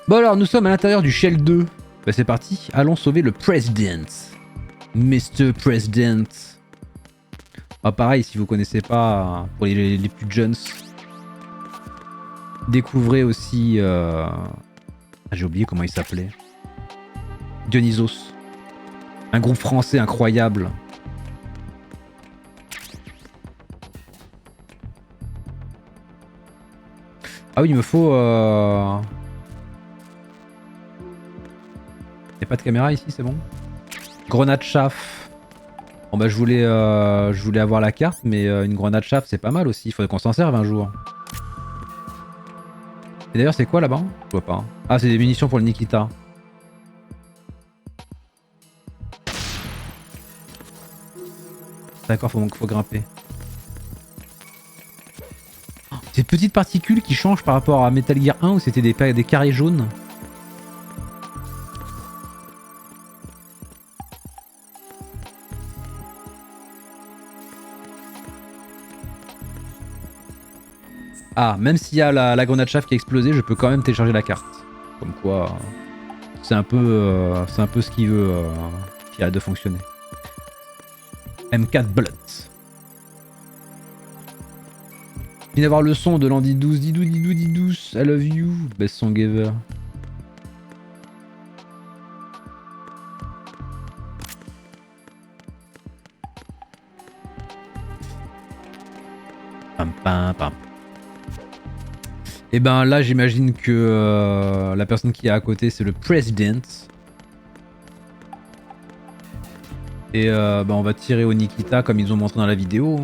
Bon alors, nous sommes à l'intérieur du Shell 2. Bah c'est parti, allons sauver le President. Mr. President. Ah pareil, si vous connaissez pas, pour les plus jeunes, découvrez aussi... j'ai oublié comment il s'appelait. Dionysos. Un groupe français incroyable. Ah oui, il me faut... Y'a pas de caméra ici, c'est bon? Grenade chaff. Bon bah je voulais avoir la carte, mais une grenade chaff c'est pas mal aussi, il faudrait qu'on s'en serve un jour. Et d'ailleurs c'est quoi là-bas? Je vois pas. Ah c'est des munitions pour le Nikita. D'accord, faut grimper. Ces petites particules qui changent par rapport à Metal Gear 1 où c'était des carrés jaunes. Ah, même s'il y a la grenade chaff qui a explosé, je peux quand même télécharger la carte. Comme quoi, c'est un peu ce qu'il veut qui arrête de fonctionner. M4 Bullet. Viens d'avoir le son de l'Andy 12, Didou, Didou, Didou, I love you, best song ever. Pam pam pam. Et ben là j'imagine que la personne qui est à côté c'est le President. Et ben on va tirer au Nikita comme ils ont montré dans la vidéo.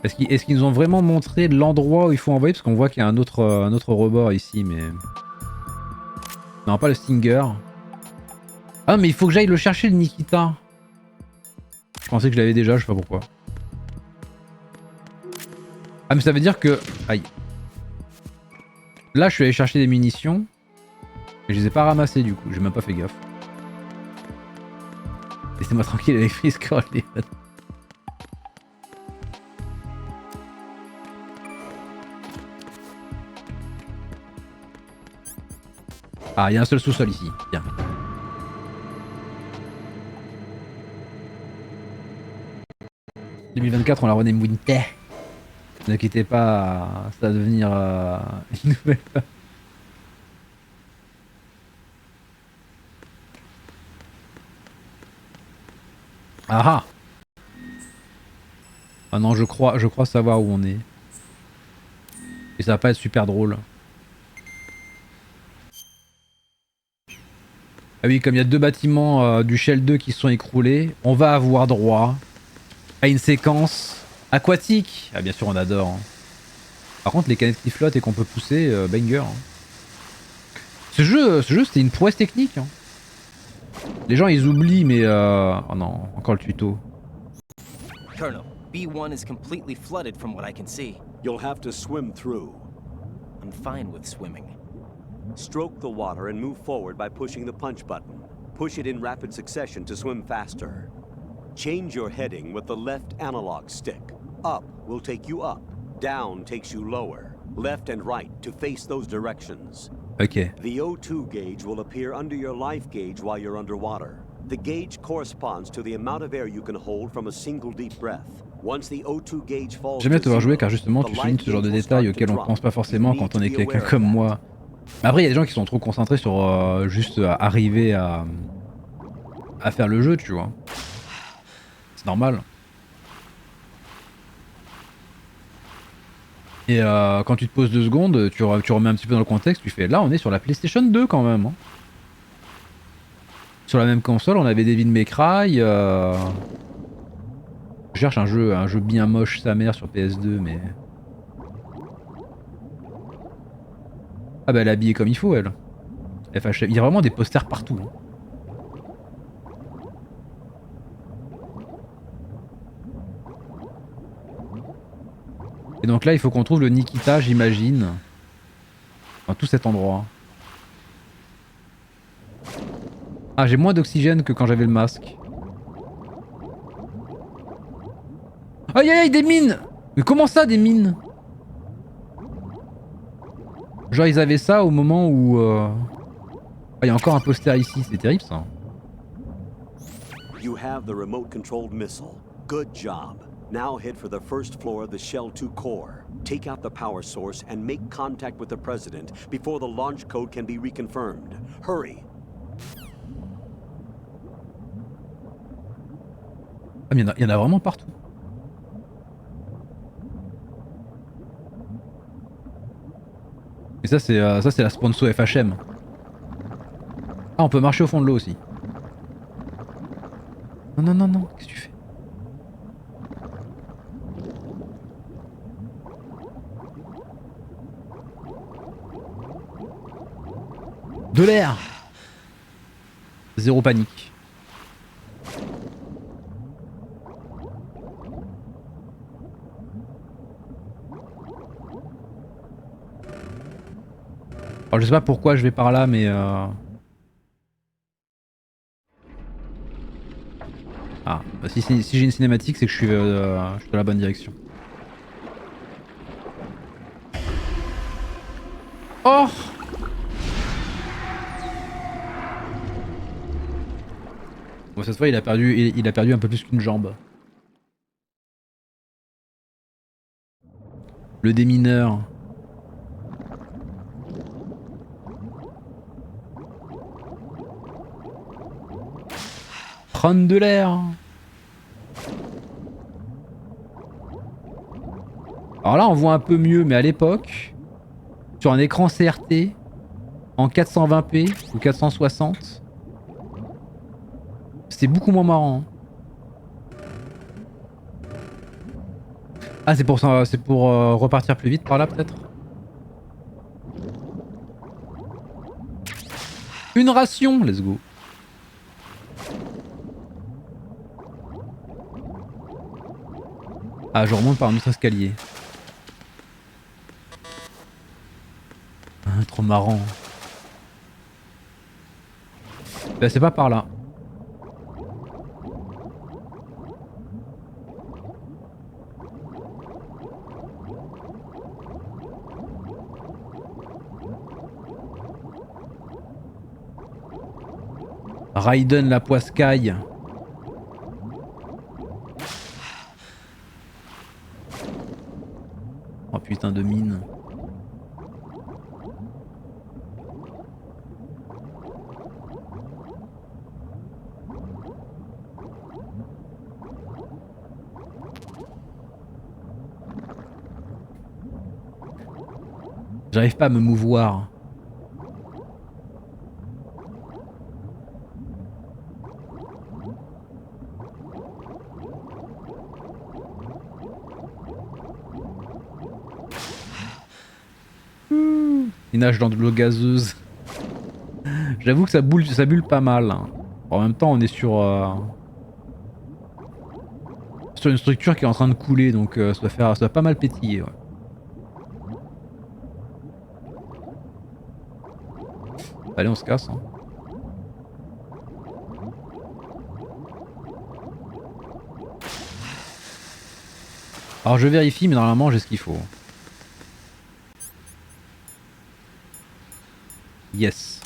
Est-ce qu'ils nous ont vraiment montré l'endroit où il faut envoyer? Parce qu'on voit qu'il y a un autre rebord ici, mais... Non, pas le Stinger. Ah, mais il faut que j'aille le chercher, le Nikita. Je pensais que je l'avais déjà, je sais pas pourquoi. Ah, mais ça veut dire que... Aïe. Là, je suis allé chercher des munitions. Mais je les ai pas ramassées, du coup. J'ai même pas fait gaffe. Laissez-moi tranquille avec Freeze Corleone. Ah, il y a un seul sous-sol ici. Bien. « 2024, on la renaît Winter. Ne inquiétez pas, ça va devenir une nouvelle... Ah ah. Ah non, je crois savoir où on est. Et ça va pas être super drôle. Ah oui, comme il y a deux bâtiments du Shell 2 qui se sont écroulés, on va avoir droit à une séquence aquatique. Ah bien sûr, on adore. Hein. Par contre, les canettes qui flottent et qu'on peut pousser, banger. Hein. Ce jeu c'était une prouesse technique. Hein. Les gens ils oublient, mais oh non, encore le tuto. Colonel, B1 is completely flooded from what I can see. You'll have to swim through. I'm fine with swimming. Stroke the water and move forward by pushing the punch button. Push it in rapid succession to swim faster. Change your heading with the left analog stick. Up will take you up. Down takes you lower. Left and right to face those directions. Ok. The O2 gauge will appear under your life gauge while you're underwater. The gauge corresponds to the amount of air you can hold from a single deep breath. Once the O2 gauge falls J'aime bien te voir to jouer zero, car justement tu soulignes ce genre de détails auxquels on pense pas forcément quand on est quelqu'un comme moi. Après il y a des gens qui sont trop concentrés sur juste arriver à faire le jeu, tu vois. C'est normal. Et quand tu te poses 2 secondes, tu remets un petit peu dans le contexte, tu fais là on est sur la PlayStation 2 quand même. Hein. Sur la même console on avait Devil May Cry. Je cherche un jeu bien moche sa mère sur PS2 mais... Ah bah elle est habillée comme il faut elle. FHM. Il y a vraiment des posters partout. Hein. Et donc là il faut qu'on trouve le Nikita j'imagine. Dans tout cet endroit. Ah j'ai moins d'oxygène que quand j'avais le masque. Aïe aïe aïe des mines. Mais comment ça des mines? Genre ils avaient ça au moment où... Ah, y a encore un poster ici, c'est terrible ça. You have the remote-controlled missile. Good job. Now head for the first floor of the Shell 2 core. Take out the power source and make contact with the President before the launch code can be reconfirmed. Hurry. Ah mais y en a vraiment partout. Et ça c'est la sponsor FHM. Ah on peut marcher au fond de l'eau aussi. Non non non non, qu'est-ce que tu fais? De l'air. Zéro panique. Alors je sais pas pourquoi je vais par là mais Ah bah si j'ai une cinématique c'est que je suis dans la bonne direction. Oh! Bon cette fois il a perdu un peu plus qu'une jambe. Le démineur. Prendre de l'air. Alors là on voit un peu mieux mais à l'époque sur un écran CRT en 420p ou 460 c'était beaucoup moins marrant. Ah c'est pour ça, c'est pour repartir plus vite par là peut-être. Une ration, let's go. Ah je remonte par un autre escalier. Ah, trop marrant. Bah c'est pas par là. Raiden la poiscaille. Oh putain de mine. J'arrive pas à me mouvoir. Il nage dans de l'eau gazeuse. J'avoue que ça bulle pas mal. Hein. En même temps, on est sur une structure qui est en train de couler, donc ça doit pas mal pétiller. Ouais. Allez, on se casse. Hein. Alors je vérifie, mais normalement j'ai ce qu'il faut. Yes.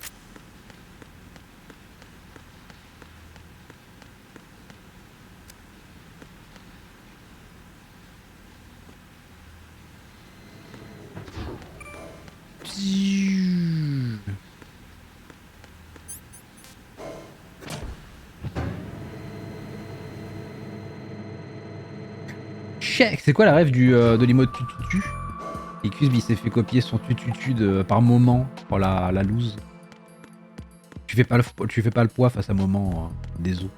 Check. C'est quoi la rêve de l'emote tututu? Et Cusby s'est fait copier son tututu par moment pour la loose. Tu fais pas le poids face à moment des os.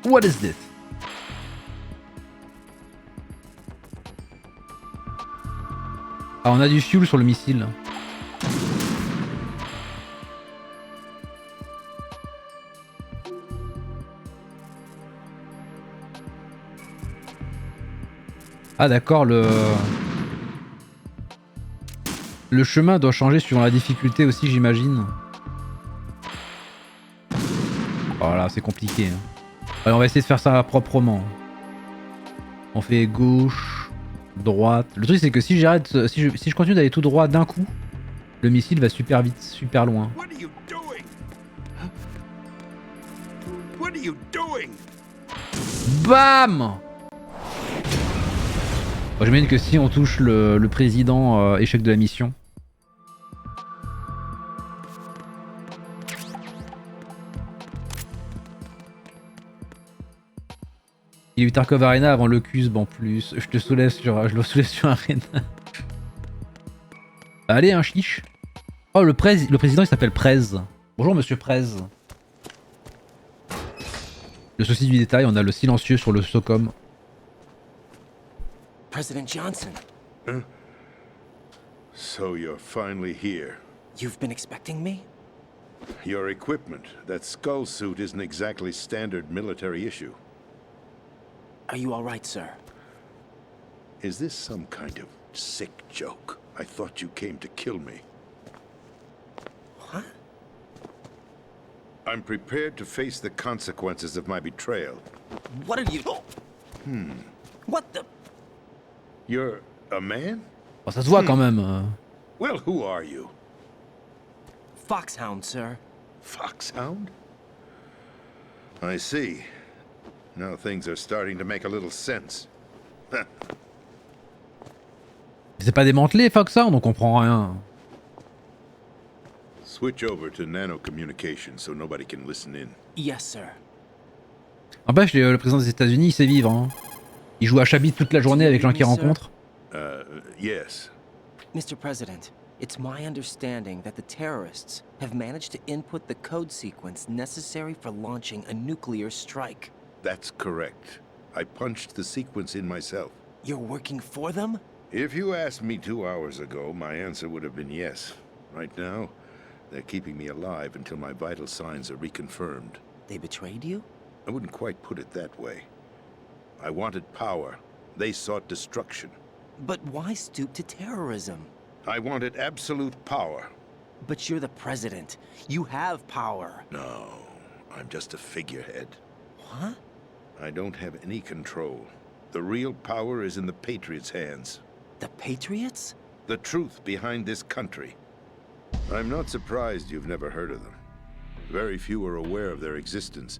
What is this? Ah, on a du fuel sur le missile. Ah d'accord, le... Le chemin doit changer suivant la difficulté aussi, j'imagine. Voilà, c'est compliqué. Hein. Allez, on va essayer de faire ça proprement. On fait gauche, droite. Le truc c'est que si j'arrête, si je continue d'aller tout droit d'un coup, le missile va super vite, super loin. Bam! Bon, j'imagine que si on touche le président, échec de la mission. Il y a eu Tarkov Arena avant le Cusb en plus. Je le soulève sur Arena. Allez, un chiche. Oh, le président il s'appelle Prez. Bonjour monsieur Prez. Le souci du détail, on a le silencieux sur le SOCOM. President Johnson, So you're finally here. you've been expecting me? Your equipment, that skull suit isn't exactly standard military issue. Are you all right, sir? Is this some kind of sick joke? I thought you came to kill me. What? I'm prepared to face the consequences of my betrayal. What are you... What the... You're a man? Oh, ça se voit quand même. Well, who are you? Foxhound, sir. Foxhound? I see. Now things are starting to make a little sense. C'est pas démantelé Foxhound, on comprend rien. Switch over to nano-communication so nobody can listen in. Yes, sir. N'empêche, le président des États-Unis, il sait vivre. Hein. Il joue à Chabit toute la journée avec les gens qu'il rencontre. Yes. Mr. President, it's my understanding that the terrorists have managed to input the code sequence necessary for launching a nuclear strike. That's correct. I punched the sequence in myself. You're working for them? If you asked me 2 hours ago, my answer would have been yes. Right now, they're keeping me alive until my vital signs are reconfirmed. They betrayed you? I wouldn't quite put it that way. I wanted power. They sought destruction. But why stoop to terrorism? I wanted absolute power. But you're the president. You have power. No, I'm just a figurehead. What? I don't have any control. The real power is in the Patriots' hands. The Patriots? The truth behind this country. I'm not surprised you've never heard of them. Very few are aware of their existence,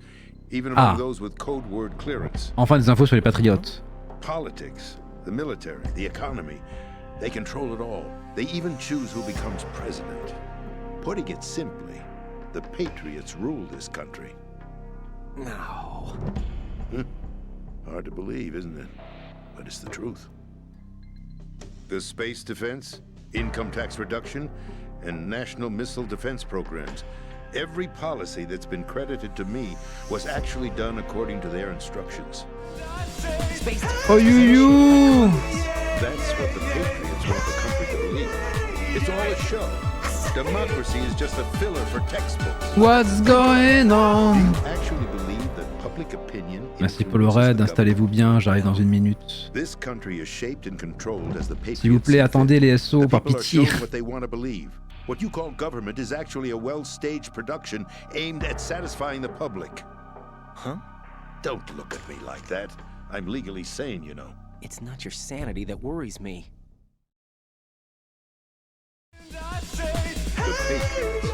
even among those with code word clearance. Enfin des infos sur les patriotes. Politics, the military, the economy, they control it all. They even choose who becomes president. Putting it simply, the Patriots rule this country. No. Hard to believe, isn't it? But it's the truth. The space defense, income tax reduction, and national missile defense programs. Every policy that's been credited to me was actually done according to their instructions. Space. Oh you! That's what the Patriots want the country to believe. It's all a show. Democracy is just a filler for textbooks. What's going on? Actually believe that public opinion. Merci pour le raid, installez-vous bien, j'arrive dans une minute. This country is shaped and controlled as the Patriots. S'il vous plaît, attendez les SO par pitié. What they want to believe. What you call government is actually a well-staged production aimed at satisfying the public. Huh? Don't look at me like that. I'm legally sane, you know. It's not your sanity that worries me. The Patriots.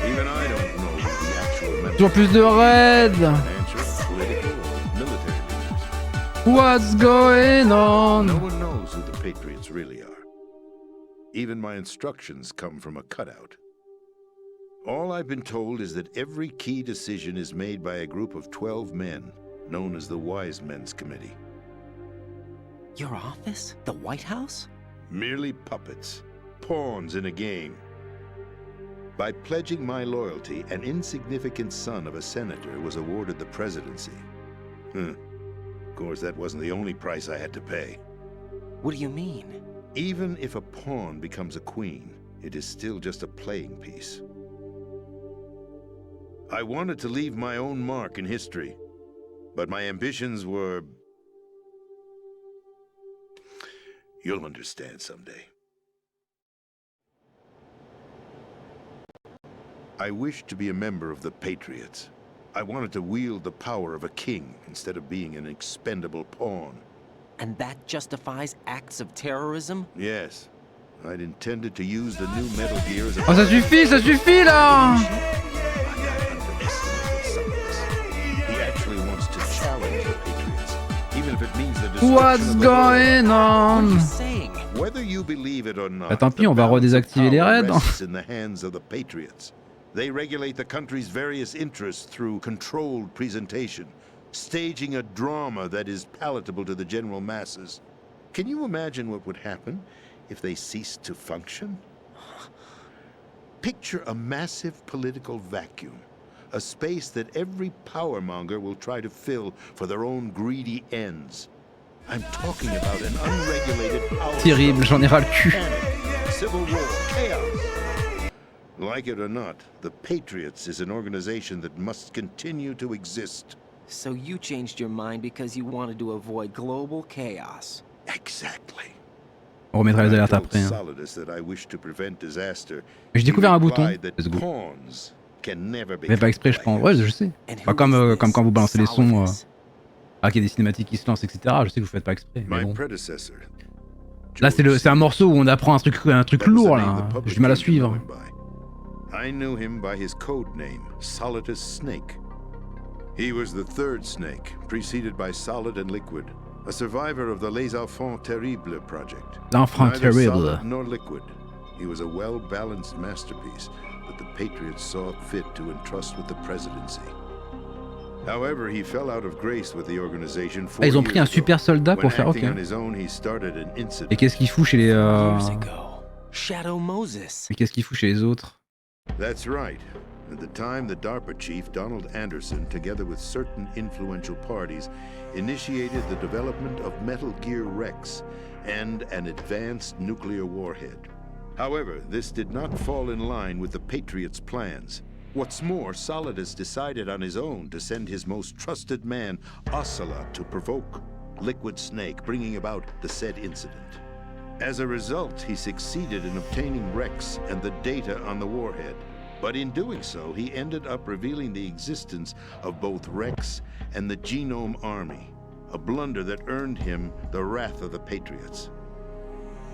Even I don't know who the actual members Toujours plus de raids. financial, political, or military leaders. What's going on? No one knows who the Patriots really are. Even my instructions come from a cutout. All I've been told is that every key decision is made by a group of 12 men, known as the Wise Men's Committee. Your office? The White House? Merely puppets, pawns in a game. By pledging my loyalty, an insignificant son of a senator was awarded the presidency. Of course, that wasn't the only price I had to pay. What do you mean? Even if a pawn becomes a queen, it is still just a playing piece. I wanted to leave my own mark in history, but my ambitions were... You'll understand someday. I wished to be a member of the Patriots. I wanted to wield the power of a king instead of being an expendable pawn. And that justifies acts of terrorism? Yes. I'd intended to use the new Metal Gear as a... Oh, ça suffit là! He actually wants to challenge the Patriots, even if it means the destruction What's of the world. going What are on? you saying? Whether you believe it or not, Bah, tant pis, the on va balance of redésactiver les power raids. rests in the hands of the Patriots. They regulate the country's various interests through controlled presentation, staging a drama that is palatable to the general masses. Can you imagine what would happen if they ceased to function? Picture a massive political vacuum, a space that every powermonger will try to fill for their own greedy ends. I'm talking about an unregulated power Terrible, j'en ai ras le cul. panic, civil war, chaos. Like it or not, the Patriots is an organization that must continue to exist. So you changed your mind because you wanted to avoid global chaos. Exactly. On remettra les I alertes told après. Hein. Solidus that I wish to prevent disaster. J'ai découvert un bouton. Replied that Let's go. pawns can never Mais pas exprès, je pense. Ouais, je sais. And Pas who comme, is comme this quand vous balancez les sons. Solidus? Qu'il y a des cinématiques qui se lancent, etc. Je sais que vous faites pas exprès. Mais My bon. predecessor. Là, c'est un morceau où on apprend un truc lourd là. J'ai du mal à suivre. I knew him by his code name, Solidus Snake. He was the third Snake, preceded by Solid and Liquid, a survivor of the Les Enfants Terribles project. L'enfant Neither terrible. Solid nor Liquid. He was a well-balanced masterpiece that the Patriots saw fit to entrust with the presidency. However, he fell out of grace with the organization 4 Ils ont pris un super soldat pour faire OK. When acting on his own, he started an incident. Et qu'est-ce qu'il fout chez les. Years ago. Shadow Moses. Mais qu'est-ce qu'il fout chez les autres? That's right. At the time, the DARPA chief, Donald Anderson, together with certain influential parties, initiated the development of Metal Gear Rex and an advanced nuclear warhead. However, this did not fall in line with the Patriots' plans. What's more, Solidus decided on his own to send his most trusted man, Ocelot, to provoke Liquid Snake, bringing about the said incident. As a result, he succeeded in obtaining Rex and the data on the warhead. But in doing so, he ended up revealing the existence of both Rex and the Genome Army, a blunder that earned him the wrath of the Patriots.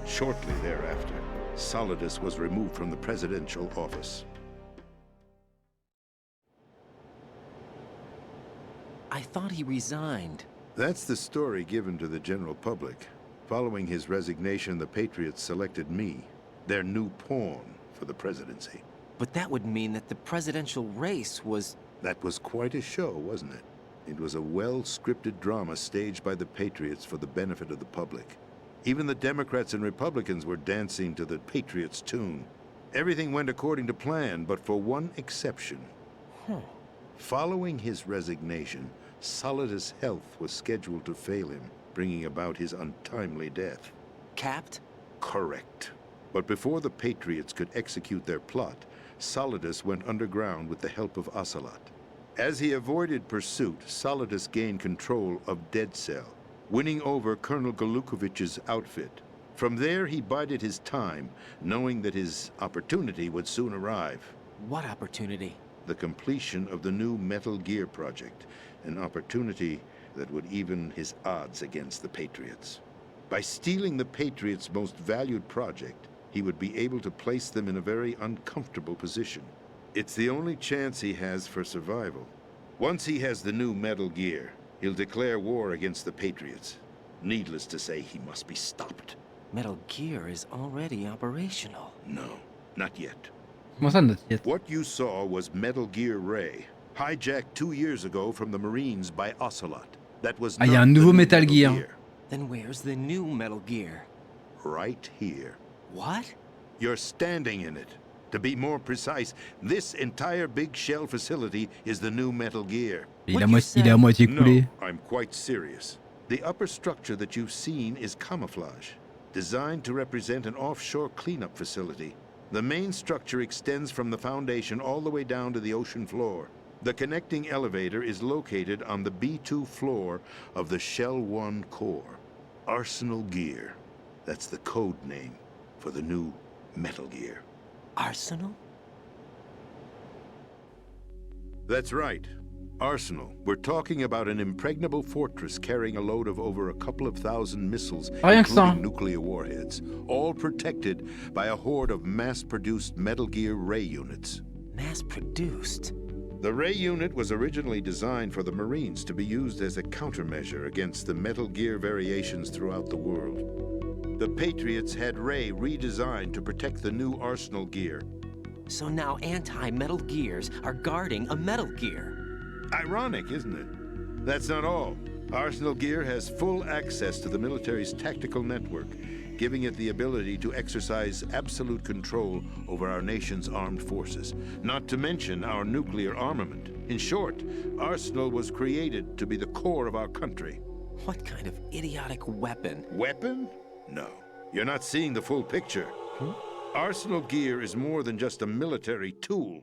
Shortly thereafter, Solidus was removed from the presidential office. I thought he resigned. That's the story given to the general public. Following his resignation, the Patriots selected me, their new pawn, for the presidency. But that would mean that the presidential race was... That was quite a show, wasn't it? It was a well-scripted drama staged by the Patriots for the benefit of the public. Even the Democrats and Republicans were dancing to the Patriots' tune. Everything went according to plan, but for one exception. Following his resignation, Solidus' health was scheduled to fail him, bringing about his untimely death. Capped? Correct. But before the Patriots could execute their plot, Solidus went underground with the help of Ocelot. As he avoided pursuit, Solidus gained control of Dead Cell, winning over Colonel Golukovich's outfit. From there, he bided his time, knowing that his opportunity would soon arrive. What opportunity? The completion of the new Metal Gear project, an opportunity that would even his odds against the Patriots. By stealing the Patriots' most valued project, he would be able to place them in a very uncomfortable position. It's the only chance he has for survival. Once he has the new Metal Gear, he'll declare war against the Patriots. Needless to say, he must be stopped. Metal Gear is already operational. No, not yet. Comment ça, notre yet? What you saw was Metal Gear Ray, hijacked 2 years ago from the Marines by Ocelot. That was Ah, il y a not un the nouveau new Metal Gear. Then where's the new Metal Gear? Right here. What? You're standing in it. To be more precise, this entire big shell facility is the new Metal Gear. Il est à moitié coulé. No, I'm quite serious. The upper structure that you've seen is camouflage, designed to represent an offshore cleanup facility. The main structure extends from the foundation all the way down to the ocean floor. The connecting elevator is located on the B2 floor of the Shell 1 core. Arsenal Gear. That's the code name for the new Metal Gear. Arsenal? That's right. Arsenal. We're talking about an impregnable fortress carrying a load of over a couple of thousand missiles, Rien que ça. including nuclear warheads, all protected by a horde of mass-produced Metal Gear Ray units. Mass-produced? The Ray unit was originally designed for the Marines to be used as a countermeasure against the Metal Gear variations throughout the world. The Patriots had Ray redesigned to protect the new Arsenal gear. So now anti-Metal Gears are guarding a Metal Gear. Ironic, isn't it? That's not all. Arsenal Gear has full access to the military's tactical network, giving it the ability to exercise absolute control over our nation's armed forces, not to mention our nuclear armament. In short, Arsenal was created to be the core of our country. What kind of idiotic weapon? Weapon? No. You're not seeing the full picture. Arsenal Gear is more than just a military tool.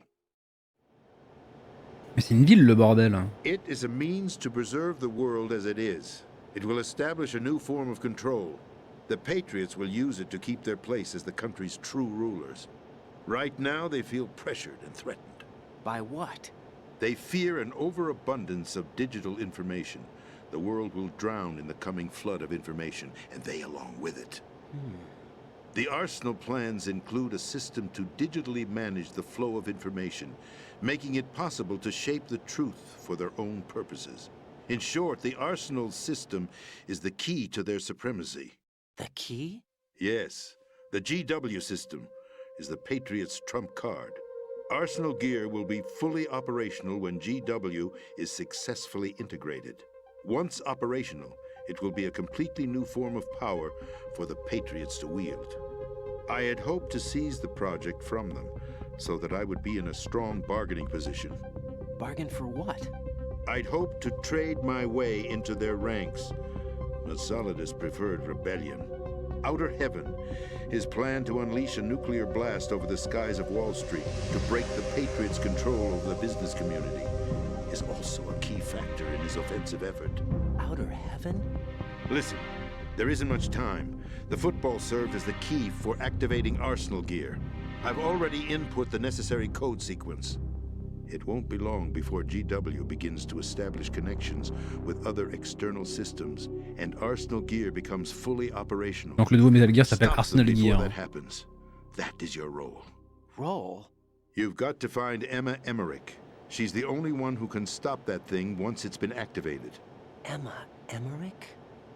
Mais c'est une ville, le bordel. It is a means to preserve the world as it is. It will establish a new form of control. The Patriots will use it to keep their place as the country's true rulers. Right now, they feel pressured and threatened. By what? They fear an overabundance of digital information. The world will drown in the coming flood of information, and they along with it. The Arsenal plans include a system to digitally manage the flow of information, making it possible to shape the truth for their own purposes. In short, the Arsenal system is the key to their supremacy. The key? Yes, the GW system is the Patriots' trump card. Arsenal Gear will be fully operational when GW is successfully integrated. Once operational, it will be a completely new form of power for the Patriots to wield. I had hoped to seize the project from them, so that I would be in a strong bargaining position. Bargain for what? I'd hoped to trade my way into their ranks, but Solidus preferred rebellion. Outer Heaven, his plan to unleash a nuclear blast over the skies of Wall Street to break the Patriots' control over the business community, is also a key factor in his offensive effort. Outer Heaven? Listen, there isn't much time. The football served as the key for activating Arsenal Gear. I've already input the necessary code sequence. It won't be long before GW begins to establish connections with other external systems, and Arsenal Gear becomes fully operational. Donc le nouveau Metal Gear s'appelle Stop Arsenal them before Gear. that happens. That is your role. Role? You've got to find Emma Emmerich. She's the only one who can stop that thing once it's been activated. Emma Emmerich?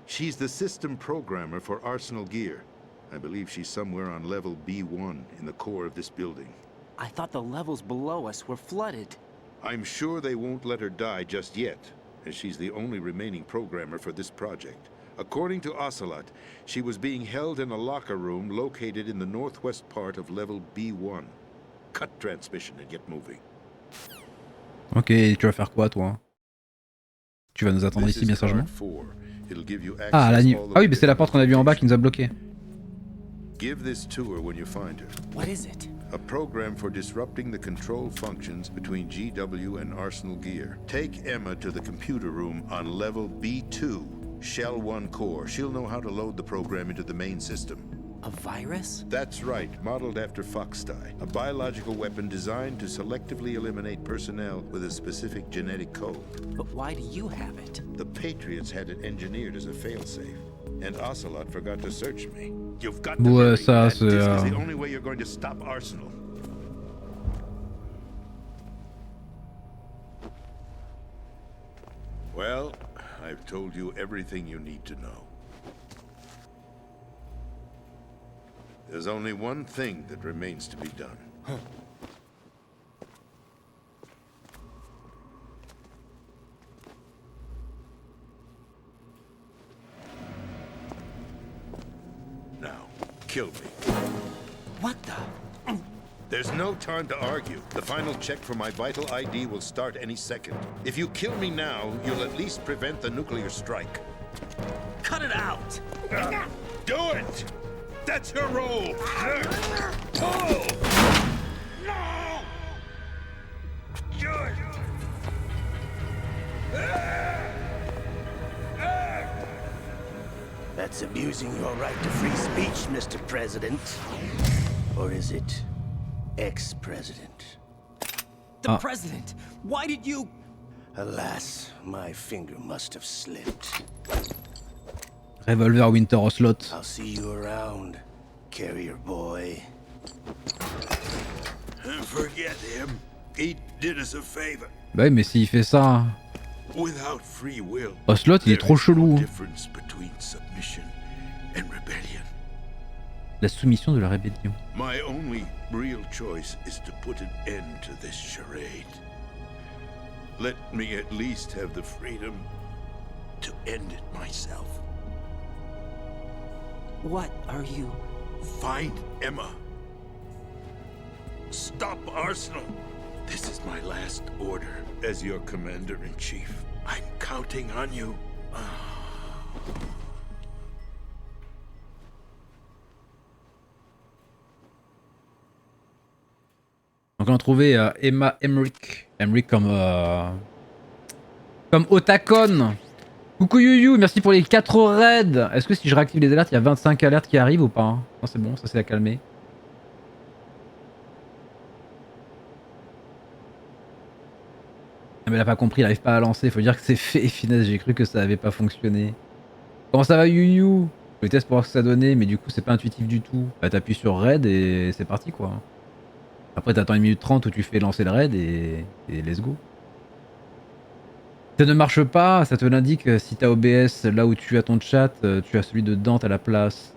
She's the system programmer for Arsenal Gear. I believe she's somewhere on level B1 in the core of this building. I thought the levels below us were flooded. I'm sure they won't let her die just yet, as she's the only remaining programmer for this project. According to Ocelot, she was being held in a locker room located in the northwest part of level B1. Cut transmission and get moving. Ok, tu vas faire quoi, toi? Tu vas nous attendre This ici, is bien card sagement. 4. It'll give you Ah, access all ah oui, the mais c'est la porte qu'on a vue en bas qui nous a bloqués. Give this to her when you find her. What is it? A program for disrupting the control functions between GW and Arsenal Gear. Take Emma to the computer room on level B2, Shell 1 core. She'll know how to load the program into the main system. A virus? That's right, modeled after Foxdie, a biological weapon designed to selectively eliminate personnel with a specific genetic code. But why do you have it? The Patriots had it engineered as a failsafe, and Ocelot forgot to search me. You've got to Ouais, hurry. ça, That c'est, disk is the only way you're going to stop Arsenal. Well, I've told you everything you need to know. There's only one thing that remains to be done. Now, kill me. What the? There's no time to argue. The final check for my vital ID will start any second. If you kill me now, you'll at least prevent the nuclear strike. Cut it out! Do it! That's your role! Oh! No! Do it! That's abusing your right to free speech, Mr. President. Or is it ex-president? The Ah. president! Why did you... Alas, my finger must have slipped. Revolver Winter Ocelot. I'll see you around, carrier boy. Forget him. He did us a favor. Bah oui, mais s'il fait ça... Without free will, Ocelot, il est trop chelou. difference between submission and rebellion. La soumission de la rébellion. My only real choice is to put an end to this charade. Let me at least have the freedom to end it myself. What are you... Find Emma. Stop Arsenal. This is my last order as your commander-in-chief. I'm counting on you. Donc on a trouvé Emma Emmerich. Emmerich comme Otakon. Coucou Yuyu, merci pour les 4 raids. Est-ce que si je réactive les alertes, il y a 25 alertes qui arrivent ou pas? Non, c'est bon, ça c'est à calmer. Ah, mais elle a pas compris, elle arrive pas à lancer. Faut dire que c'est fait. Finesse, j'ai cru que ça avait pas fonctionné. Comment ça va Yuyu? Je teste pour voir ce que ça donnait, mais du coup c'est pas intuitif du tout. Bah t'appuies sur raid et c'est parti quoi. Après t'attends 1 minute 30 où tu fais lancer le raid et let's go. Ça ne marche pas, ça te l'indique si t'as OBS là où tu as ton chat, tu as celui de Dante à la place.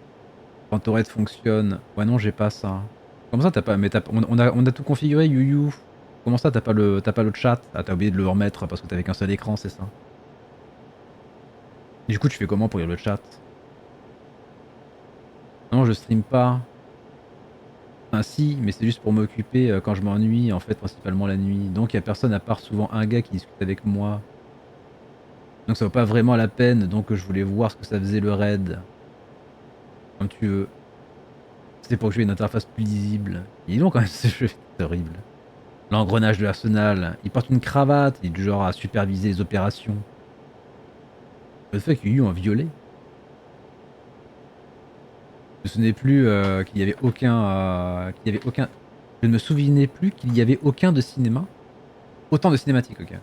Quand ton raid fonctionne. Ouais non j'ai pas ça. Comment ça t'as pas. Mais on a tout configuré Yuyu. Comment ça t'as pas le chat? Ah t'as oublié de le remettre parce que t'avais qu'un seul écran, c'est ça. Du coup tu fais comment pour lire le chat? Non je stream pas. Enfin si, mais c'est juste pour m'occuper quand je m'ennuie, en fait principalement la nuit. Donc il y a personne à part souvent un gars qui discute avec moi. Donc ça vaut pas vraiment la peine, donc je voulais voir ce que ça faisait le raid. Comme tu veux. C'est pour que j'ai une interface plus lisible. Il est long quand même ce jeu, c'est horrible. L'engrenage de l'arsenal, il porte une cravate, il est du genre à superviser les opérations. Le fait qu'il y ait eu un violet. Je ne me souvenais plus qu'il y avait aucun... Je ne me souvenais plus qu'il y avait aucun de cinéma. Autant de cinématiques, ok.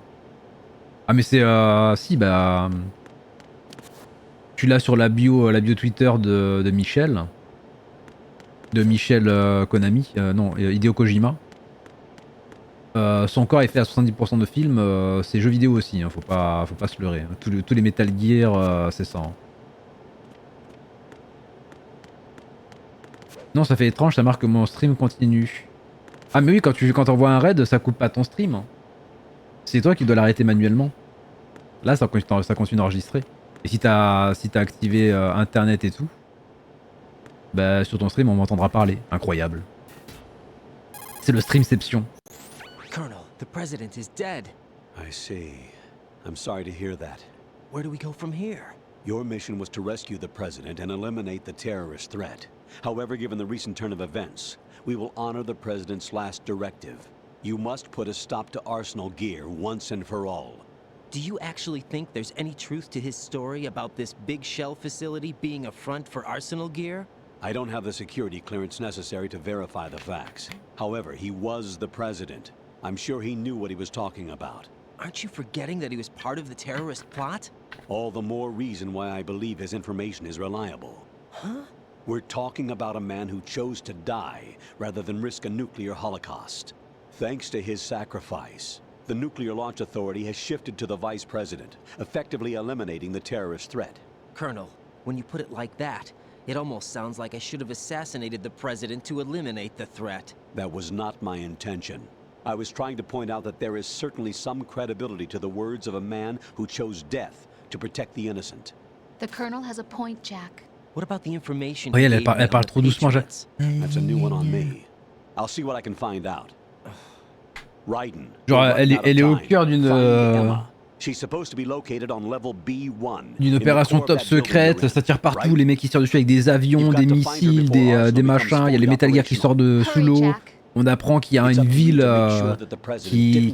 Ah mais c'est... si, bah... Tu l'as sur la bio Twitter de Michel. De Michel Konami. Non, Hideo Kojima. Son corps est fait à 70% de films. C'est jeux vidéo aussi, hein, faut pas se leurrer. Tous les Metal Gear, c'est ça. Hein. Non, ça fait étrange, ça marque que mon stream continue. Ah mais oui, quand t'envoies un raid, ça coupe pas ton stream. C'est toi qui dois l'arrêter manuellement. Là, ça continue d'enregistrer. Et si t'as activé internet et tout, bah sur ton stream, on m'entendra parler. Incroyable. C'est le streamception. Colonel, the president is dead. I see. I'm sorry to hear that. Where do we go from here? Your mission was to rescue the president and eliminate the terrorist threat. However, given the recent turn of events, we will honor the president's last directive. You must put a stop to Arsenal Gear once and for all. Do you actually think there's any truth to his story about this big shell facility being a front for Arsenal Gear? I don't have the security clearance necessary to verify the facts. However, he was the president. I'm sure he knew what he was talking about. Aren't you forgetting that he was part of the terrorist plot? All the more reason why I believe his information is reliable. Huh? We're talking about a man who chose to die rather than risk a nuclear holocaust. Thanks to his sacrifice, the Nuclear Launch Authority has shifted to the vice president, effectively eliminating the terrorist threat. Colonel, when you put it like that, it almost sounds like I should have assassinated the president to eliminate the threat. That was not my intention. I was trying to point out that there is certainly some credibility to the words of a man who chose death to protect the innocent. The Colonel has a point, Jack. What about the information Oui, he elle gave me on parle the trop doucement. Patriots? That's a new one on me. I'll see what I can find out. Raiden. Genre, elle est au cœur d'une opération top secrète, ça tire partout, les mecs qui sortent dessus avec des avions, des missiles, des machins, il y a les Metal Gear qui sortent de sous l'eau. On apprend qu'il y a une ville qui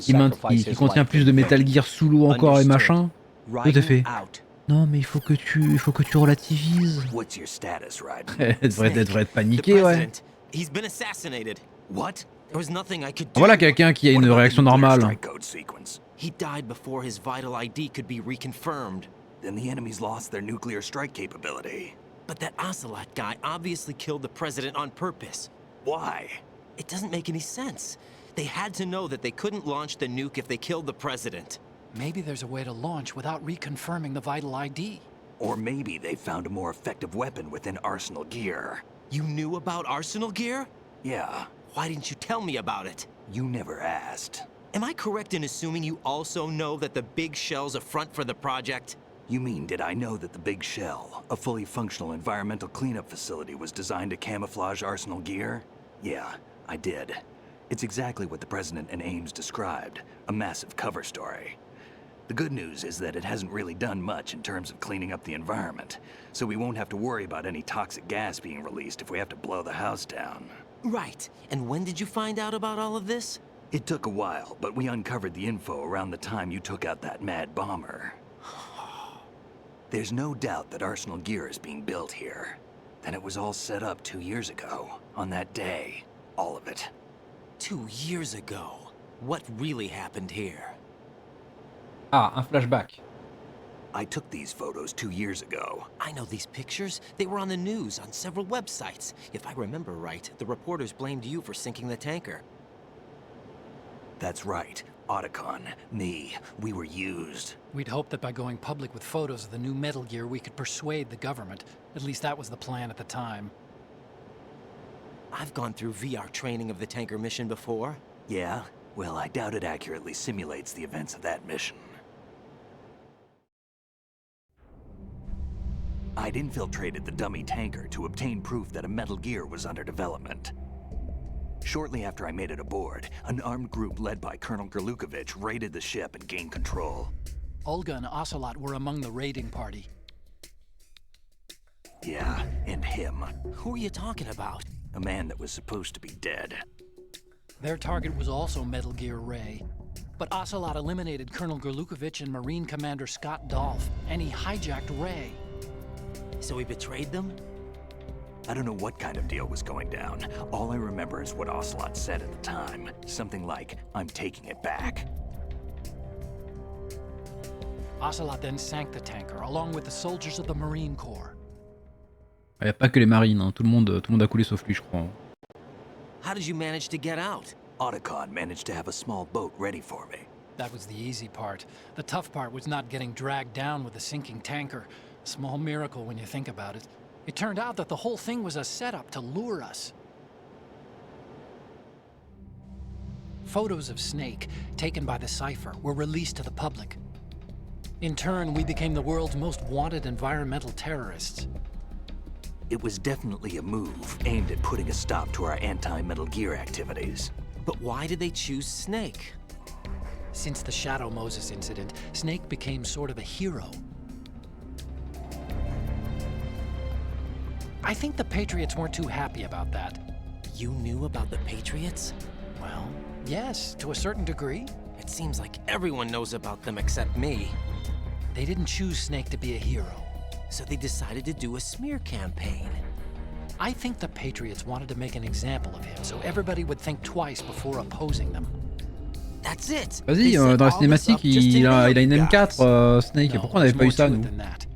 contient plus de Metal Gear sous l'eau encore et machin. Tout est fait. Non mais il faut que tu relativises. What's your status, Raiden? Elle devrait être paniquée, ouais. He's been assassinated. What? There was nothing I could do. Voilà quelqu'un qui a une réaction normale. Strike code sequence. He died before his vital ID could be reconfirmed. Then the enemy's lost their nuclear strike capability. But that Ocelot guy obviously killed the president on purpose. Why? It doesn't make any sense. They had to know that they couldn't launch the nuke if they killed the president. Maybe there's a way to launch without reconfirming the vital ID. Or maybe they found a more effective weapon within Arsenal gear. You knew about Arsenal gear? Yeah, Why didn't you tell me about it? you never asked. Am I correct in assuming you also know that the big shell's a front for the project? You mean, did I know that the Big Shell, a fully functional environmental cleanup facility, was designed to camouflage Arsenal gear? Yeah, I did. It's exactly what the President and Ames described, a massive cover story. The good news is that it hasn't really done much in terms of cleaning up the environment, so we won't have to worry about any toxic gas being released if we have to blow the house down. Right. And when did you find out about all of this? It took a while, but we uncovered the info around the time you took out that mad bomber. There's no doubt that Arsenal gear is being built here. Then it was all set up 2 years ago, on that day. All of it. 2 years ago. What really happened here? Ah, un flashback. I took these photos 2 years ago. I know these pictures. They were on the news, on several websites. If I remember right, the reporters blamed you for sinking the tanker. That's right. Otacon, me, we were used. We'd hoped that by going public with photos of the new Metal Gear, we could persuade the government. At least that was the plan at the time. I've gone through VR training of the tanker mission before. Yeah? Well, I doubt it accurately simulates the events of that mission. I'd infiltrated the dummy tanker to obtain proof that a Metal Gear was under development. Shortly after I made it aboard, an armed group led by Colonel Gerlukovich raided the ship and gained control. Olga and Ocelot were among the raiding party. Yeah, and him. Who are you talking about? A man that was supposed to be dead. Their target was also Metal Gear Ray. But Ocelot eliminated Colonel Gerlukovich and Marine Commander Scott Dolph, and he hijacked Ray. So he betrayed them? I don't know what kind of deal was going down. All I remember is what Ocelot said at the time. Something like, "I'm taking it back." Ocelot then sank the tanker, along with the soldiers of the Marine Corps. Il n'y a pas que les marines, hein. Tout le monde a coulé sauf lui, je crois. How did you manage to get out? Otacon managed to have a small boat ready for me. That was the easy part. The tough part was not getting dragged down with the sinking tanker. A small miracle when you think about it. It turned out that the whole thing was a setup to lure us. Photos of Snake, taken by the Cypher, were released to the public. In turn, we became the world's most wanted environmental terrorists. It was definitely a move aimed at putting a stop to our anti-Metal Gear activities. But why did they choose Snake? Since the Shadow Moses incident, Snake became sort of a hero. I think the Patriots weren't too happy about that. You knew about the Patriots? Well, yes, to a certain degree. It seems like everyone knows about them except me. They didn't choose Snake to be a hero. So they decided to do a smear campaign. I think the Patriots wanted to make an example of him so everybody would think twice before opposing them. That's it. Vas-y, They set dans la all this up cinématique, just to il a nail une you M4, guys. Snake. No, Pourquoi on n'avait pas eu there's ça, more to nous? it than that.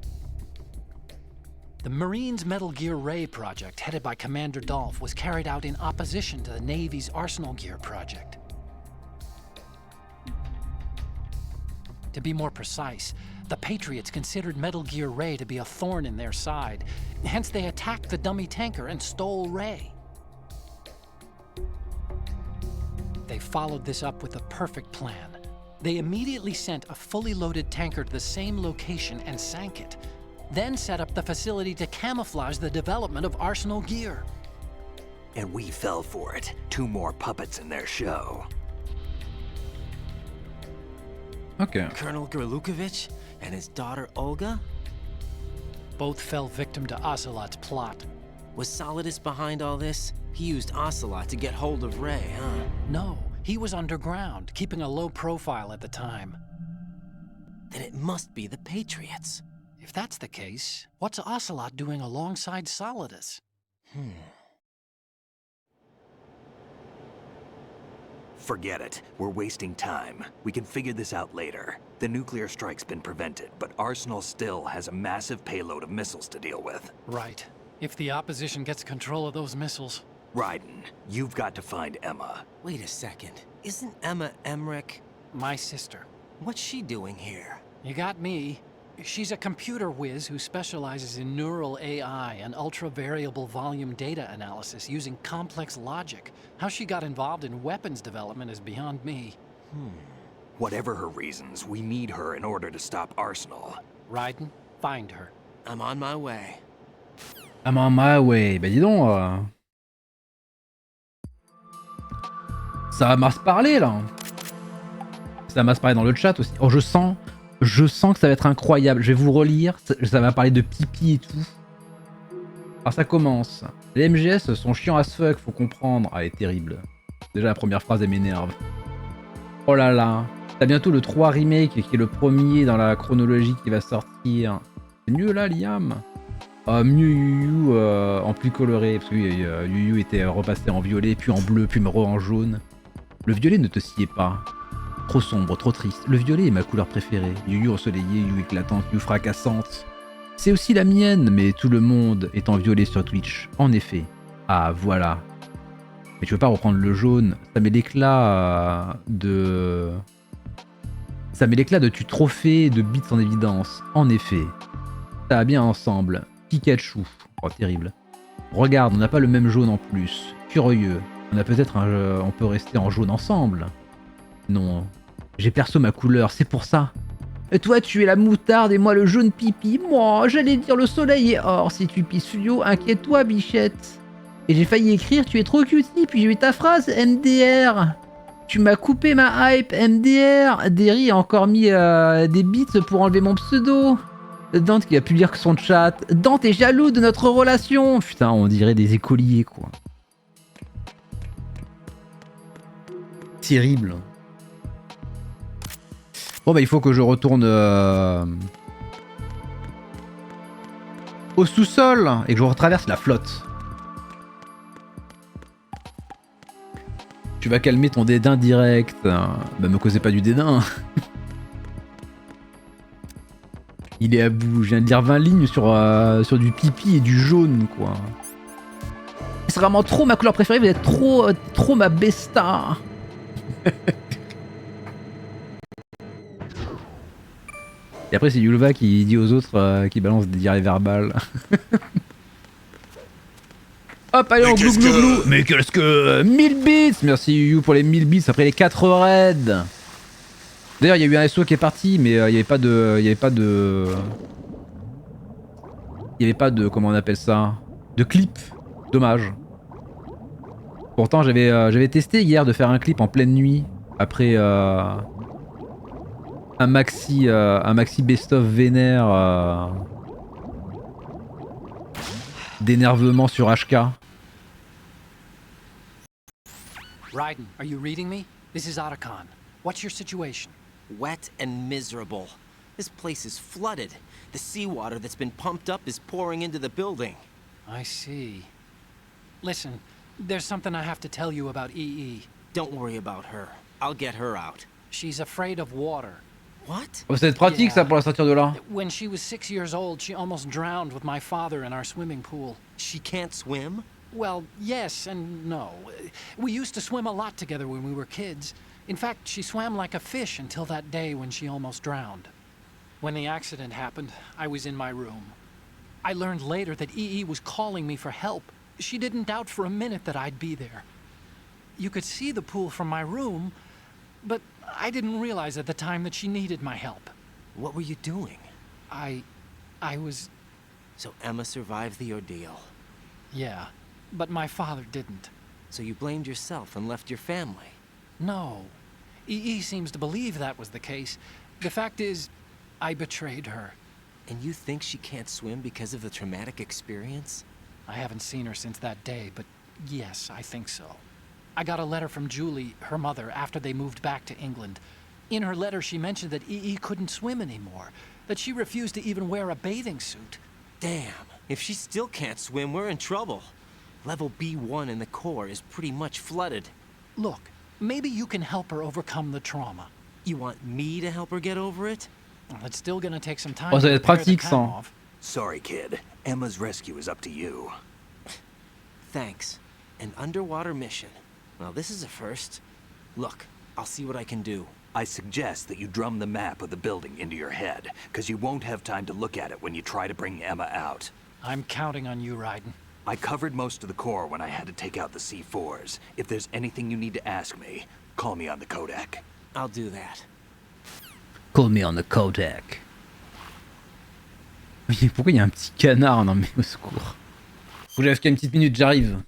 The Marines' Metal Gear Ray project, headed by Commander Dolph, was carried out in opposition to the Navy's Arsenal Gear project. To be more precise, the Patriots considered Metal Gear Ray to be a thorn in their side. Hence, they attacked the dummy tanker and stole Ray. They followed this up with a perfect plan. They immediately sent a fully loaded tanker to the same location and sank it, then set up the facility to camouflage the development of Arsenal Gear. And we fell for it. 2 more puppets in their show. Ok. Colonel Gerlukovich and his daughter Olga? Both fell victim to Ocelot's plot. Was Solidus behind all this? He used Ocelot to get hold of Ray, huh? No, he was underground, keeping a low profile at the time. Then it must be the Patriots. If that's the case, what's Ocelot doing alongside Solidus? Forget it. We're wasting time. We can figure this out later. The nuclear strike's been prevented, but Arsenal still has a massive payload of missiles to deal with. Right. If the opposition gets control of those missiles. Raiden, you've got to find Emma. Wait a second. Isn't Emma Emmerich? My sister. What's she doing here? You got me. She's a computer whiz who specializes in neural AI and ultra-variable volume data analysis using complex logic. How she got involved in weapons development is beyond me. Whatever her reasons, we need her in order to stop Arsenal. Raiden, find her. I'm on my way. I'm on my way. Bah dis donc. Ça va mal se parler là. Ça va mal se parler dans le chat aussi. Oh, je sens que ça va être incroyable. Je vais vous relire. Ça va parler de pipi et tout. Alors ça commence. Les MGS sont chiants as fuck, faut comprendre. Ah, elle est terrible. Déjà la première phrase elle m'énerve. Oh là là. T'as bientôt le 3 remake qui est le premier dans la chronologie qui va sortir. C'est mieux là, Liam. Mieux Yu Yu en plus coloré. Parce que Yu Yu était repassé en violet, puis en bleu, puis en jaune. Le violet ne te sied pas. Trop sombre, trop triste. Le violet est ma couleur préférée. Yu Yu ensoleillée, Yu Yu éclatante, Yu Yu fracassante. C'est aussi la mienne, mais tout le monde est en violet sur Twitch. En effet. Ah, voilà. Mais tu veux pas reprendre le jaune. Ça met l'éclat de... Ça met l'éclat de tu trophée de bits en évidence. En effet. Ça va bien ensemble. Pikachu. Oh, terrible. Regarde, on n'a pas le même jaune en plus. Curieux. On a peut-être on peut rester en jaune ensemble. Non. J'ai perso ma couleur, c'est pour ça. Et toi, tu es la moutarde et moi le jaune pipi. Moi, j'allais dire le soleil est or. Si tu pisses fluo, inquiète-toi, bichette. Et j'ai failli écrire, tu es trop cutie, puis j'ai eu ta phrase, MDR. Tu m'as coupé ma hype, MDR. Derry a encore mis des bits pour enlever mon pseudo. Dante qui a pu lire que son chat. Dante est jaloux de notre relation. Putain, on dirait des écoliers, quoi. Terrible. Bon bah il faut que je retourne au sous-sol et que je retraverse la flotte. Tu vas calmer ton dédain direct. Bah me causez pas du dédain. Il est à bout. Je viens de lire 20 lignes sur du pipi et du jaune, quoi. C'est vraiment trop ma couleur préférée. Vous êtes trop ma besta. Et après c'est Yulva qui dit aux autres qui balance des diarrhées verbales. Hop, allez, on glou glou glou. Mais qu'est-ce que... 1000 bits. Merci Yu pour les 1000 bits après les 4 raids. D'ailleurs, il y a eu un SO qui est parti, mais il n'y avait pas de... Il n'y avait pas de... Comment on appelle ça? De clip. Dommage. Pourtant, j'avais testé hier de faire un clip en pleine nuit. Après un maxi best-of vénère d'énervement sur HK. Raiden, are you reading me? This is Otacon. What's your situation? Wet and miserable. This place is flooded. The seawater that's been pumped up is pouring into the building. I see. Listen, there's something I have to tell you about EE. Don't worry about her. I'll get her out. She's afraid of water. What? Oh, ça va être pratique ça pour la sortir de là. When she was 6 years old, she almost drowned with my father in our swimming pool. She can't swim? Well, yes and no. We used to swim a lot together when we were kids. In fact, she swam like a fish until that day when she almost drowned. When the accident happened, I was in my room. I learned later that EE was calling me for help. She didn't doubt for a minute that I'd be there. You could see the pool from my room, but I didn't realize at the time that she needed my help. What were you doing? I was... So Emma survived the ordeal. Yeah, but my father didn't. So you blamed yourself and left your family? No. EE seems to believe that was the case. The fact is, I betrayed her. And you think she can't swim because of the traumatic experience? I haven't seen her since that day, but yes, I think so. I got a letter from Julie, her mother, after they moved back to England. In her letter, she mentioned that EE couldn't swim anymore, that she refused to even wear a bathing suit. Damn, if she still can't swim, we're in trouble. Level B1 in the core is pretty much flooded. Look, Maybe you can help her overcome the trauma. You want me to help her get over it? Well, it's still gonna take some time Oh, ça to va être repair the pratique, ça. come-off. Sorry, kid. Emma's rescue is up to you. Thanks. An underwater mission. Well, this is a first. Look, I'll see what I can do. I suggest that you drum the map of the building into your head, because you won't have time to look at it when you try to bring Emma out. I'm counting on you, Raiden. I covered most of the core when I had to take out the C4s. If there's anything you need to ask me, call me on the Kodak. I'll do that. Call me on the Kodak. Oui, pourquoi il y a un petit canard? Non mais au secours. Faut que j'arrive qu'à une petite minute, j'arrive.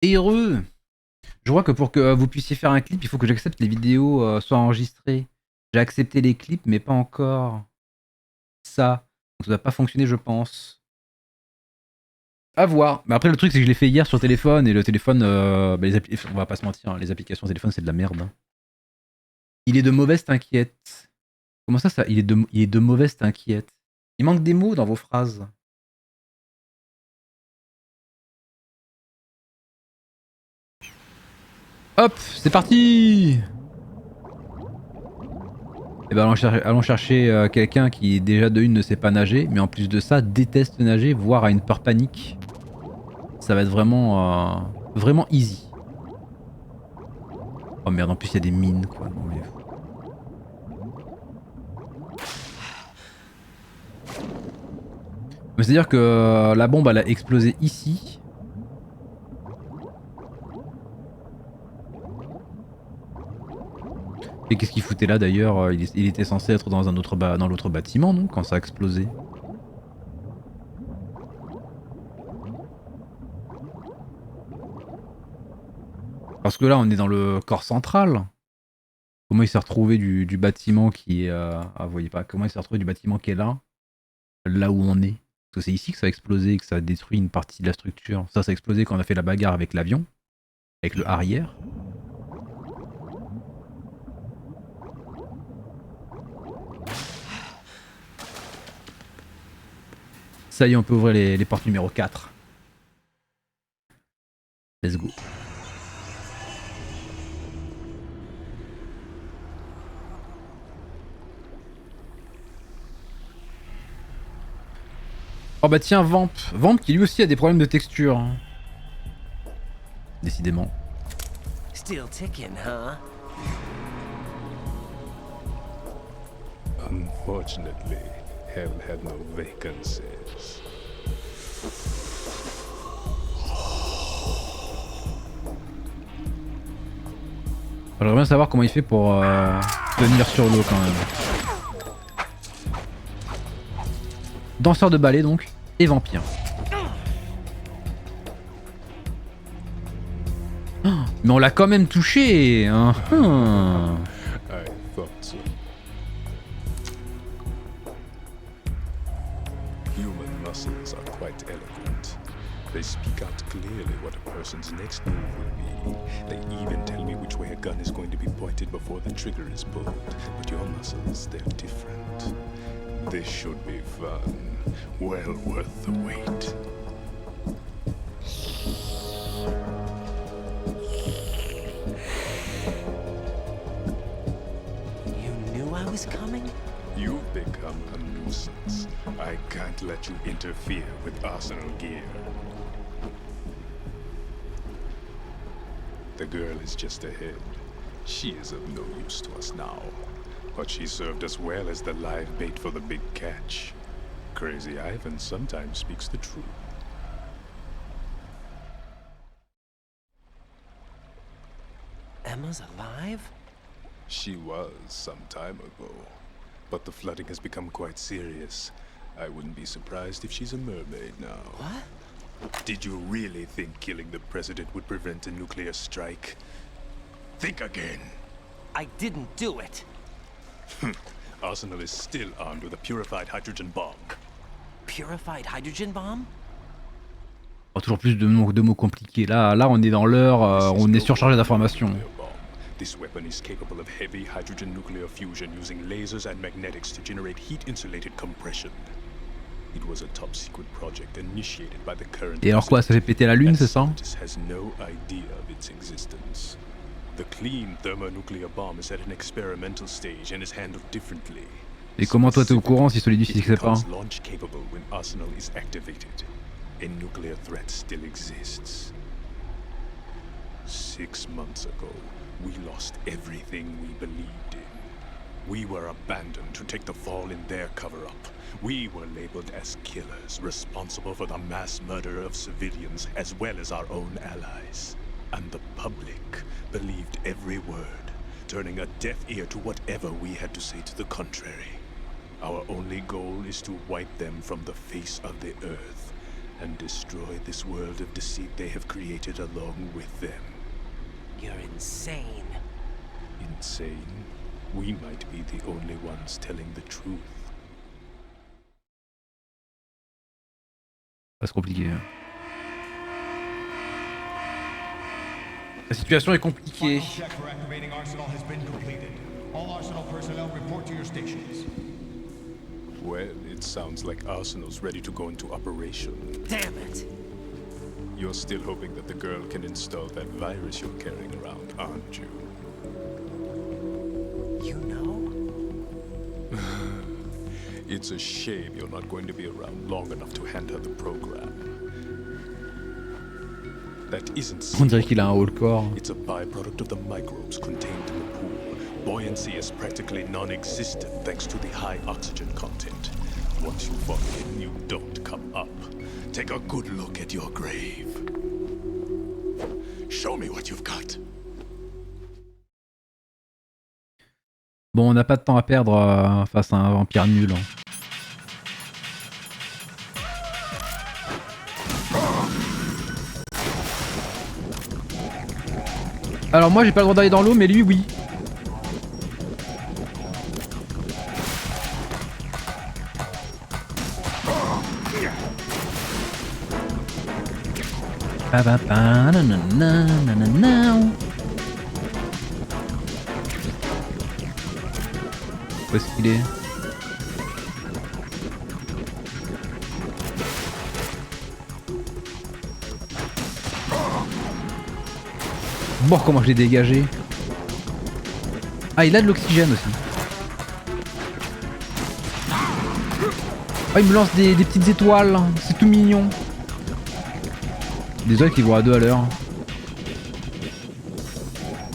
Et heureux. Je vois que pour que vous puissiez faire un clip, il faut que j'accepte que les vidéos soient enregistrées. J'ai accepté les clips, mais pas encore ça. Donc ça doit pas fonctionner, je pense. À voir. Mais après, le truc, c'est que je l'ai fait hier sur téléphone, et le téléphone, on va pas se mentir, hein, les applications téléphone, c'est de la merde. Hein. Il est de mauvaise, t'inquiète. Comment ça, il est de mauvaise, t'inquiète. Il manque des mots dans vos phrases. Hop, c'est parti. Et ben allons chercher quelqu'un qui déjà de une ne sait pas nager, mais en plus de ça déteste nager, voire a une peur panique. Ça va être vraiment, vraiment easy. Oh merde, en plus il y a des mines quoi. Non, mais... c'est-à-dire que la bombe elle a explosé ici. Et qu'est-ce qu'il foutait là d'ailleurs? Il était censé être dans dans l'autre bâtiment, non? Quand ça a explosé. Parce que là, on est dans le corps central. Comment il s'est retrouvé du bâtiment qui est... Ah, vous voyez pas. Comment il s'est retrouvé du bâtiment qui est là? Là où on est. Parce que c'est ici que ça a explosé et que ça a détruit une partie de la structure. Ça a explosé quand on a fait la bagarre avec l'avion. Avec le arrière. Ça y est, on peut ouvrir les portes numéro 4. Let's go. Oh bah tiens, Vamp. Vamp qui lui aussi a des problèmes de texture. Décidément. Still ticking, huh? Unfortunately, hell had no vacancies. J'aimerais bien savoir comment il fait pour tenir sur l'eau quand même. Danseur de ballet donc, et vampire. Oh, mais on l'a quand même touché hein. I thought so. Human muscles are quite eloquent. They speak out clearly what a person's next move will be. They even tell me which way a gun is going to be pointed before the trigger is pulled. But your muscles, they're different. This should be fun. Well worth the wait. You knew I was coming? You've become a nuisance. I can't let you interfere with Arsenal gear. The girl is just ahead. She is of no use to us now. But she served us well as the live bait for the big catch. Crazy Ivan sometimes speaks the truth. Emma's alive? She was some time ago. But the flooding has become quite serious. I wouldn't be surprised if she's a mermaid now. What? Did you really think killing the president would prevent a nuclear strike? Think again. I didn't do it. Arsenal is still armed with a purified hydrogen bomb. Purified hydrogen bomb? Oh, toujours plus de mots compliqués. Là, on est dans l'heure, on est surchargé d'informations. This weapon is capable of heavy hydrogen nuclear fusion using lasers and magnetics to generate heat-insulated compression. It was a top-secret project initiated by the current. Et alors quoi, ça fait péter la lune, c'est ça? Has no idea of its existence. The clean thermonuclear bomb is at an experimental stage and is handled differently. Et comment toi t'es au courant si Solidus il sait pas? Launch capable when Arsenal is activated. A nuclear threat still exists. 6 months ago, we lost everything we believed in. We were abandoned to take the fall in their cover-up. We were labeled as killers, responsible for the mass murder of civilians as well as our own allies. And the public believed every word, turning a deaf ear to whatever we had to say to the contrary. Our only goal is to wipe them from the face of the earth and destroy this world of deceit they have created along with them. You're insane. Insane? We might be the only ones telling the truth. C'est compliqué. La situation est compliquée. Well, it sounds like Arsenal's ready to go into operation. Damn it! You're still hoping that the girl can install that virus you're carrying around, aren't you? You know? It's a shame you're not going to be around long enough to hand her the program. That isn't On dirait qu'il a un haut corps. It's a byproduct of the microbes contained in the pool. Buoyancy is practically non-existent thanks to the high oxygen content. Once you fall in, you don't come up. Take a good look at your grave. Show me what you've got. Bon, on n'a pas de temps à perdre face à un vampire nul. Alors moi j'ai pas le droit d'aller dans l'eau, mais lui oui. Où est-ce qu'il est? Bon, comment je l'ai dégagé. Ah, il a de l'oxygène aussi. Ah, il me lance des petites étoiles. C'est tout mignon. Désolé qu'ils vont à 2 à l'heure.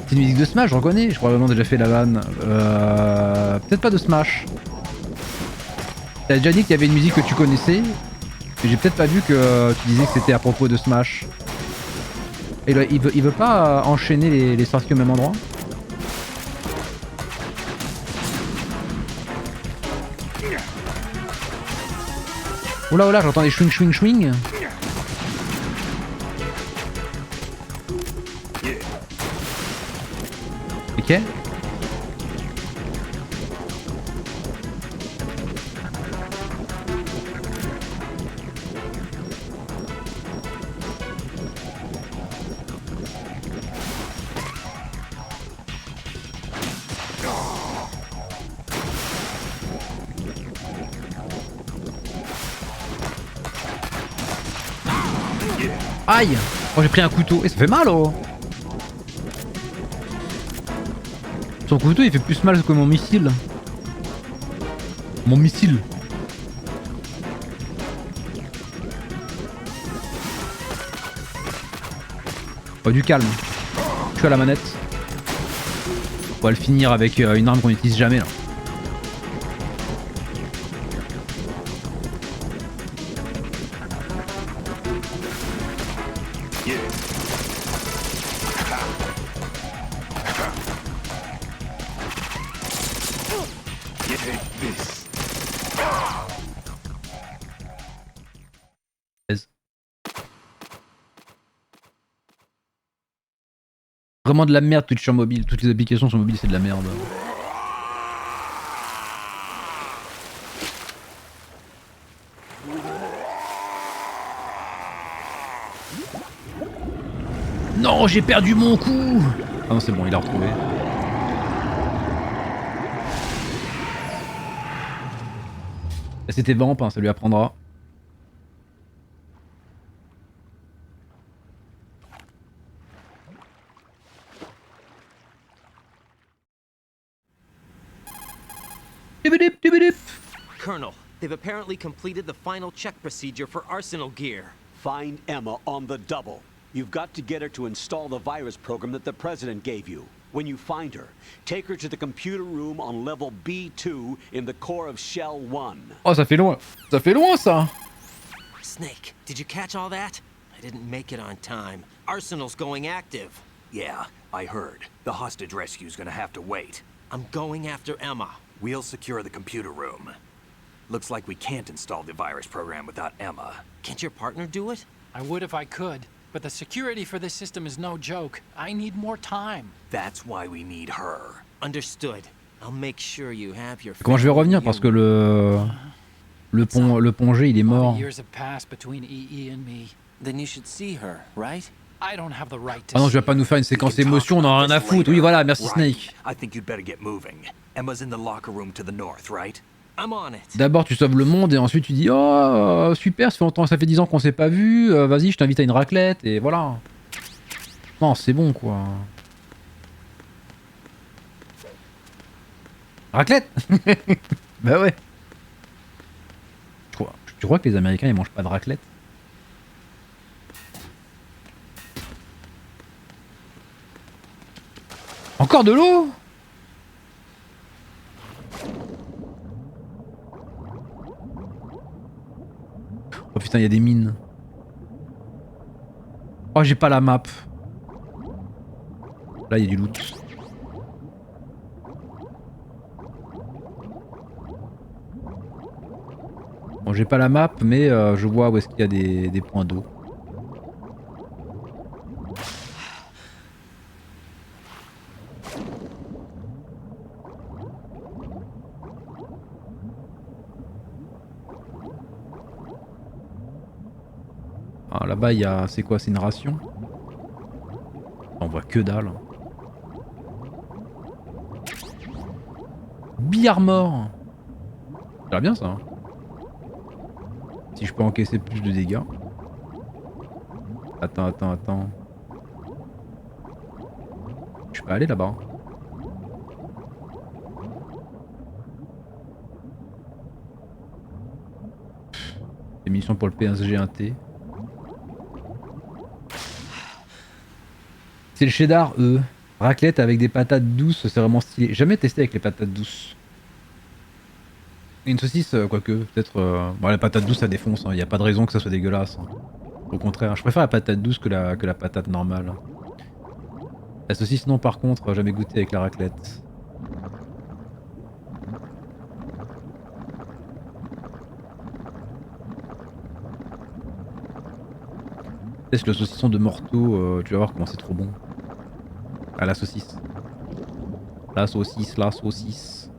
C'est une musique de Smash, je reconnais. Je crois vraiment déjà fait la vanne. Peut-être pas de Smash. T'as déjà dit qu'il y avait une musique que tu connaissais. Mais j'ai peut-être pas vu que tu disais que c'était à propos de Smash. Et là, il veut pas enchaîner les sorties au même endroit? Oula oula, j'entends des chwing chwing chwing. Ok. Aïe! Oh, j'ai pris un couteau et ça fait mal oh! Son couteau il fait plus mal que mon missile. Mon missile. Oh, du calme. Je suis à la manette. On va le finir avec une arme qu'on n'utilise jamais là. Vraiment de la merde Twitch sur mobile, toutes les applications sur mobile c'est de la merde. Non, j'ai perdu mon coup. Ah non c'est bon, il a retrouvé. C'était Vamp, hein, ça lui apprendra. Colonel, they've apparently completed the final check procedure for arsenal gear. Find Emma on the double. You've got to get her to install the virus program that the President gave you. When you find her, take her to the computer room on level B2 in the core of Shell 1. Oh, ça fait loin. Ça fait loin, ça. Snake, did you catch all that? I didn't make it on time. Arsenal's going active. Yeah, I heard. The hostage rescue's gonna have to wait. I'm going after Emma. We'll secure the computer room. Looks like we can't install the virus program without Emma. Can't your partner do it? I would if I could, but the security for this system is no joke. I need more time. That's why we need her. Understood. I'll make sure you have your. Comment je vais revenir parce que le pont G il est mort. Years have passed between EE and me. Then you should see her, right? I don't have the right to. Ah non, je vais pas nous faire une séquence émotion, on en a rien à foutre. Oui, voilà, merci Snake. I think you'd better get moving. Emma's in the locker room to the north, right? I'm on it. D'abord tu sauves le monde et ensuite tu dis oh super, ça fait longtemps, ça fait 10 ans qu'on s'est pas vu, vas-y je t'invite à une raclette et voilà. Non c'est bon quoi. Raclette. Bah ouais. Tu crois que les Américains ils mangent pas de raclette? Encore de l'eau? Oh putain, il y a des mines. Oh, j'ai pas la map. Là, il y a du loot. Bon, j'ai pas la map, mais je vois où est-ce qu'il y a des points d'eau. Ah, là-bas, il y a... C'est quoi? C'est une ration? On voit que dalle. Billard mort. Ça a l'air bien ça. Hein. Si je peux encaisser plus de dégâts. Attends. Je peux aller là-bas. Des munitions pour le PSG 1T. C'est le cheddar, raclette avec des patates douces, c'est vraiment stylé. Jamais testé avec les patates douces. Une saucisse, quoique, peut-être... Bon, la patate douce, ça défonce, il n'y a pas de raison que ça soit dégueulasse. Hein. Au contraire, je préfère la patate douce que la patate normale. La saucisse, non, par contre, jamais goûté avec la raclette. Teste le saucisson de Morteau, tu vas voir comment c'est trop bon. Ah, la saucisse. La saucisse.